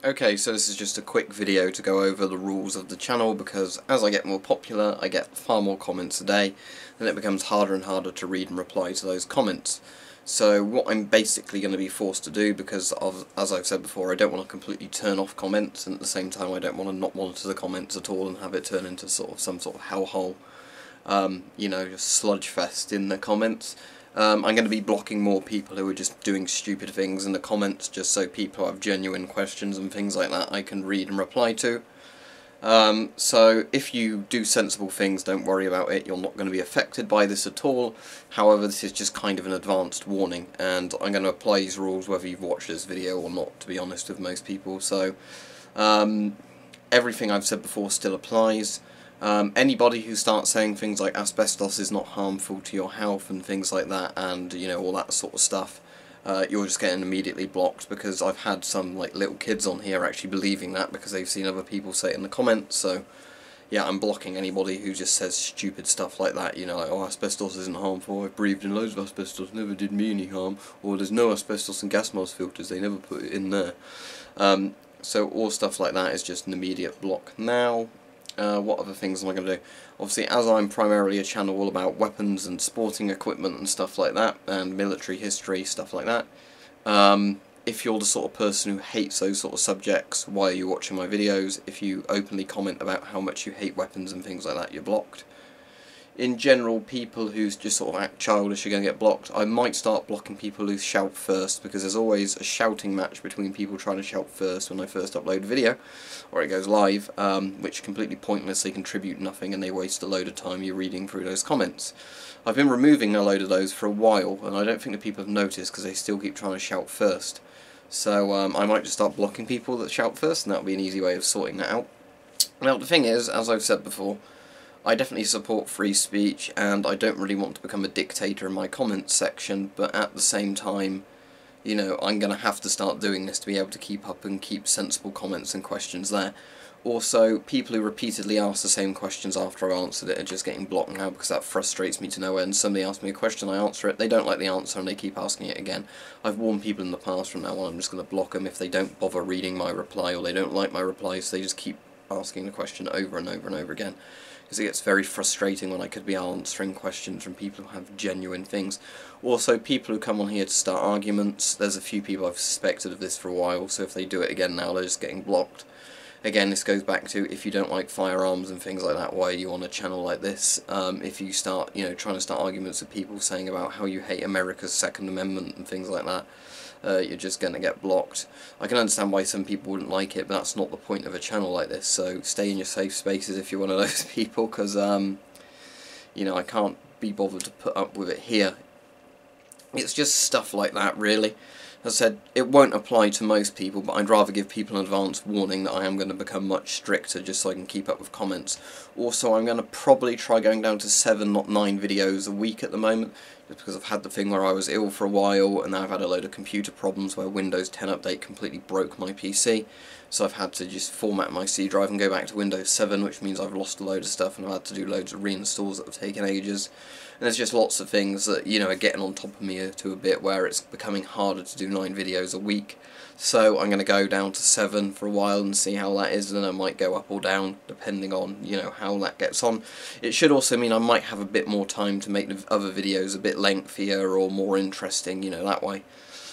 Okay, so this is just a quick video to go over the rules of the channel, because as I get more popular I get far more comments a day, and it becomes harder and harder to read and reply to those comments. So what I'm basically going to be forced to do, because as I've said before, I don't want to completely turn off comments, and at the same time I don't want to not monitor the comments at all and have it turn into some sort of hellhole, just sludge fest in the comments. I'm going to be blocking more people who are just doing stupid things in the comments, just so people who have genuine questions and things like that I can read and reply to. So if you do sensible things, don't worry about it, you're not going to be affected by this at all. However, this is just kind of an advanced warning, and I'm going to apply these rules whether you've watched this video or not, to be honest with most people. So everything I've said before still applies. Anybody who starts saying things like asbestos is not harmful to your health and things like that, and all that sort of stuff, you're just getting immediately blocked, because I've had some little kids on here actually believing that because they've seen other people say it in the comments. So yeah, I'm blocking anybody who just says stupid stuff like that, like, oh, asbestos isn't harmful, I've breathed in loads of asbestos, never did me any harm, or there's no asbestos in gas mask filters, they never put it in there. So all stuff like that is just an immediate block now. What other things am I going to do? Obviously, as I'm primarily a channel all about weapons and sporting equipment and stuff like that, and military history, stuff like that, if you're the sort of person who hates those sort of subjects, why are you watching my videos? If you openly comment about how much you hate weapons and things like that, you're blocked. In general, people who just sort of act childish are going to get blocked. I might start blocking people who shout first, because there's always a shouting match between people trying to shout first when I first upload a video, or it goes live, which completely pointlessly contribute nothing, and they waste a load of time you reading through those comments. I've been removing a load of those for a while, and I don't think the people have noticed, because they still keep trying to shout first. So I might just start blocking people that shout first, and that'll be an easy way of sorting that out. Now the thing is, as I've said before, I definitely support free speech, and I don't really want to become a dictator in my comments section, but at the same time, I'm going to have to start doing this to be able to keep up and keep sensible comments and questions there. Also, people who repeatedly ask the same questions after I've answered it are just getting blocked now, because that frustrates me to no end. Somebody asks me a question, I answer it, they don't like the answer, and they keep asking it again. I've warned people in the past, from now on I'm just going to block them if they don't bother reading my reply, or they don't like my replies, so they just keep asking the question over and over and over again. Because it gets very frustrating when I could be answering questions from people who have genuine things. Also, people who come on here to start arguments, there's a few people I've suspected of this for a while, so if they do it again now, they're just getting blocked. Again, this goes back to, if you don't like firearms and things like that, why are you on a channel like this? If you start, trying to start arguments with people saying about how you hate America's Second Amendment and things like that, you're just going to get blocked. I can understand why some people wouldn't like it, but that's not the point of a channel like this, so stay in your safe spaces if you're one of those people, because, I can't be bothered to put up with it here. It's just stuff like that, really. As I said, it won't apply to most people, but I'd rather give people an advance warning that I am going to become much stricter, just so I can keep up with comments. Also, I'm going to probably try going down to 7, not 9 videos a week at the moment, just because I've had the thing where I was ill for a while, and now I've had a load of computer problems where Windows 10 update completely broke my PC, so I've had to just format my C drive and go back to Windows 7, which means I've lost a load of stuff, and I've had to do loads of reinstalls that have taken ages. And there's just lots of things that, are getting on top of me to a bit where it's becoming harder to do 9 videos a week. So I'm going to go down to 7 for a while and see how that is, and then I might go up or down depending on, how that gets on. It should also mean I might have a bit more time to make the other videos a bit lengthier or more interesting, that way.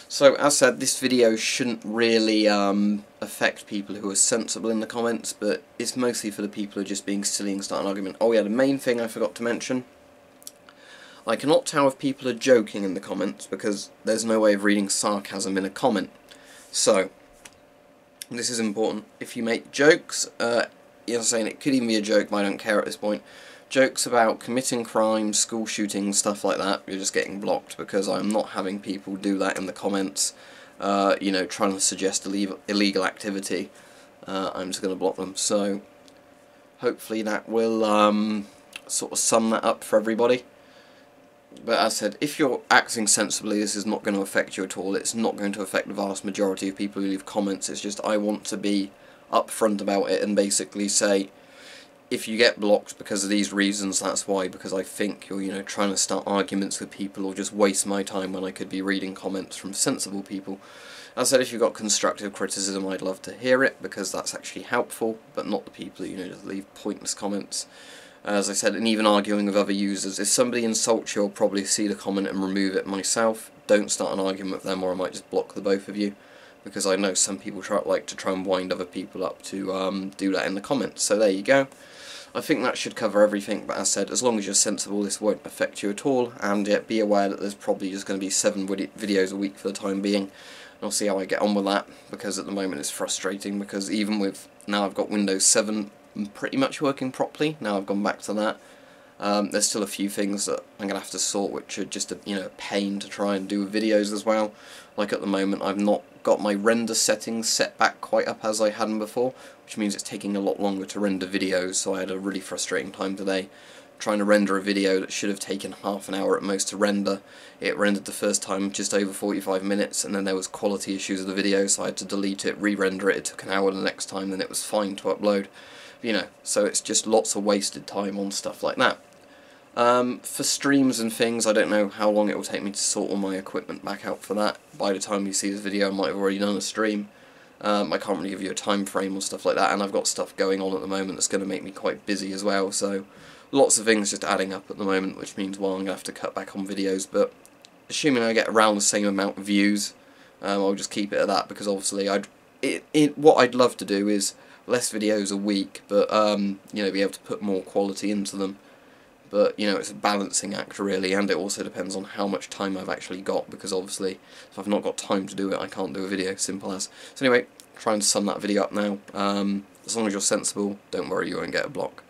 So, as said, this video shouldn't really affect people who are sensible in the comments, but it's mostly for the people who are just being silly and starting an argument. Oh yeah, the main thing I forgot to mention, I cannot tell if people are joking in the comments, because there's no way of reading sarcasm in a comment. So, this is important. If you make jokes, you're saying it could even be a joke, but I don't care at this point. Jokes about committing crimes, school shootings, stuff like that, you're just getting blocked, because I'm not having people do that in the comments, trying to suggest illegal activity. I'm just going to block them. So, hopefully that will sort of sum that up for everybody. But as I said, if you're acting sensibly, this is not going to affect you at all. It's not going to affect the vast majority of people who leave comments. It's just I want to be upfront about it and basically say, if you get blocked because of these reasons, that's why, because I think you're, trying to start arguments with people or just waste my time when I could be reading comments from sensible people. As I said, if you've got constructive criticism, I'd love to hear it, because that's actually helpful, but not the people who, just leave pointless comments. As I said, and even arguing with other users. If somebody insults you, I'll probably see the comment and remove it myself. Don't start an argument with them, or I might just block the both of you, because I know some people like to try and wind other people up to do that in the comments. So there you go. I think that should cover everything, but as I said, as long as you're sensible, this won't affect you at all, and yet be aware that there's probably just going to be 7 videos a week for the time being. I'll see how I get on with that, because at the moment it's frustrating, because even with, now I've got Windows 7 pretty much working properly, now I've gone back to that, there's still a few things that I'm going to have to sort, which are just a pain to try and do with videos as well. Like at the moment I've not got my render settings set back quite up as I had them before, which means it's taking a lot longer to render videos, so I had a really frustrating time today trying to render a video that should have taken half an hour at most to render. It rendered the first time just over 45 minutes, and then there was quality issues with the video, so I had to delete it, re-render it. It took an hour the next time, then it was fine to upload. So it's just lots of wasted time on stuff like that. For streams and things, I don't know how long it will take me to sort all my equipment back out for that. By the time you see this video, I might have already done a stream. I can't really give you a time frame or stuff like that, and I've got stuff going on at the moment that's going to make me quite busy as well, so lots of things just adding up at the moment, which means, well, I'm going to have to cut back on videos, but assuming I get around the same amount of views, I'll just keep it at that, because obviously what I'd love to do is less videos a week, but be able to put more quality into them. But it's a balancing act really, and it also depends on how much time I've actually got, because obviously if I've not got time to do it, I can't do a video, simple as. So anyway, try and sum that video up now. As long as you're sensible, don't worry, you won't get a block.